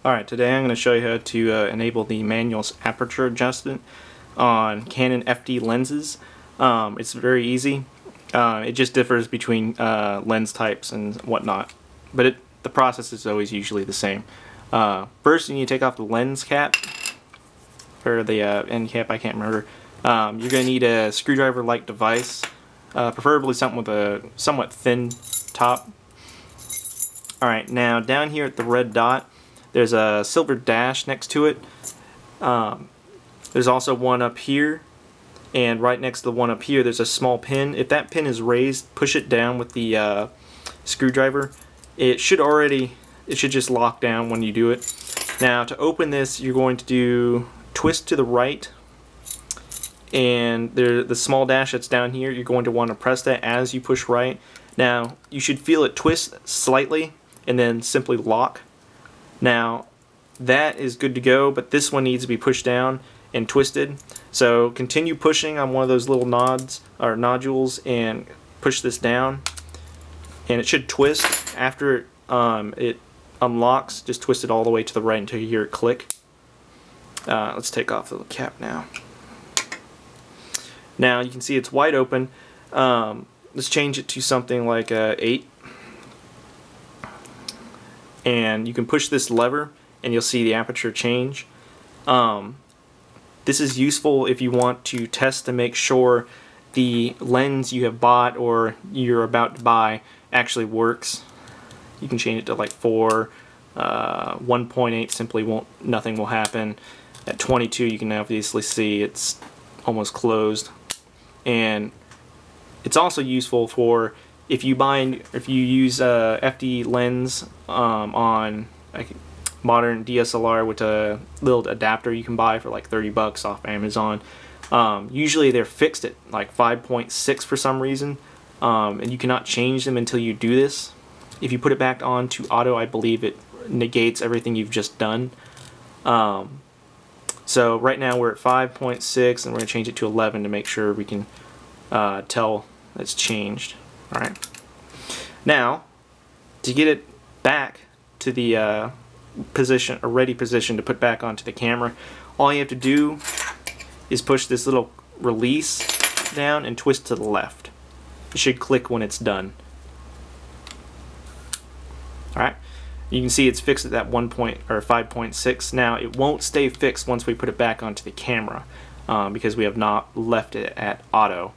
Alright, today I'm going to show you how to enable the manual aperture adjustment on Canon FD lenses. It's very easy. It just differs between lens types and whatnot, but the process is always usually the same. First, you need to take off the lens cap, or the end cap, I can't remember. You're going to need a screwdriver-like device, preferably something with a somewhat thin top. Alright, now down here at the red dot, there's a silver dash next to it. There's also one up here, and right next to the one up here there's a small pin. If that pin is raised, push it down with the screwdriver. It should just lock down when you do it. Now to open this, you're going to do twist to the right, and the small dash that's down here, you're going to want to press that as you push right. Now you should feel it twist slightly and then simply lock. Now that is good to go, but this one needs to be pushed down and twisted. So continue pushing on one of those little nods or nodules and push this down, and it should twist. After it unlocks, just twist it all the way to the right until you hear it click. Let's take off the cap now. Now you can see it's wide open. Let's change it to something like 8. And you can push this lever and you'll see the aperture change. This is useful if you want to test to make sure the lens you have bought or you're about to buy actually works. You can change it to like 4, 1.8 simply nothing will happen. At 22 you can obviously see it's almost closed. And it's also useful for if you use a FD lens on modern DSLR with a little adapter you can buy for like 30 bucks off Amazon. Usually they're fixed at like 5.6 for some reason, and you cannot change them until you do this. If you put it back on to auto, I believe it negates everything you've just done. So right now we're at 5.6 and we're going to change it to 11 to make sure we can tell it's changed. Alright. Now, to get it back to the ready position to put back onto the camera, all you have to do is push this little release down and twist to the left. It should click when it's done. Alright. You can see it's fixed at that 5.6. Now it won't stay fixed once we put it back onto the camera because we have not left it at auto.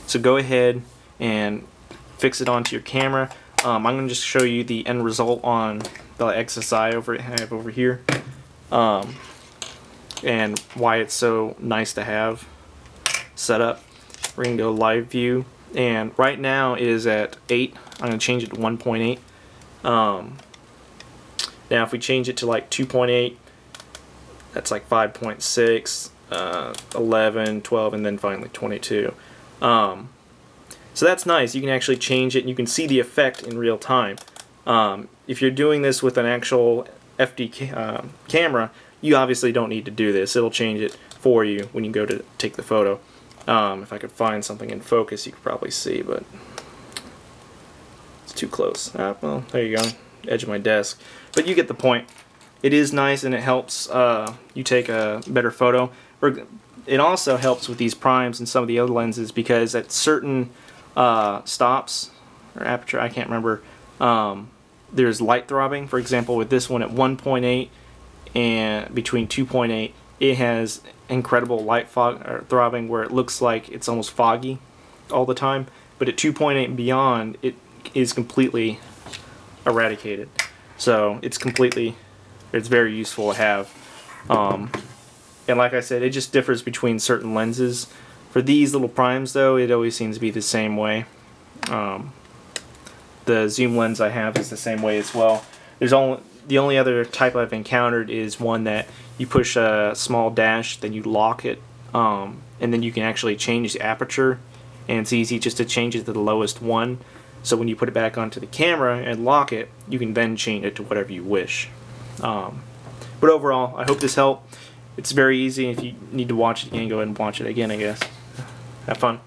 So go ahead and fix it onto your camera. I'm going to just show you the end result on the XSI I have over here, and why it's so nice to have set up. We're going to go live view, and right now it is at 8. I'm going to change it to 1.8. Now if we change it to like 2.8, that's like 5.6, 11, 12, and then finally 22. So that's nice. You can actually change it and you can see the effect in real time. If you're doing this with an actual FD camera, you obviously don't need to do this. It'll change it for you when you go to take the photo. If I could find something in focus, you could probably see, but it's too close. Well, there you go, edge of my desk. But you get the point. It is nice and it helps you take a better photo. It also helps with these primes and some of the other lenses because at certain stops or aperture, I can't remember, there's light throbbing. For example, with this one at 1.8 and between 2.8, it has incredible light throbbing where it looks like it's almost foggy all the time. But at 2.8 and beyond, it is completely eradicated. So it's very useful to have. And like I said, it just differs between certain lenses. For these little primes though, it always seems to be the same way. The zoom lens I have is the same way as well. The only other type I've encountered is one that you push a small dash, then you lock it, and then you can actually change the aperture, and it's easy just to change it to the lowest one. So when you put it back onto the camera and lock it, you can then change it to whatever you wish. But overall, I hope this helped. It's very easy. If you need to watch it again, go ahead and watch it again, I guess. Have fun.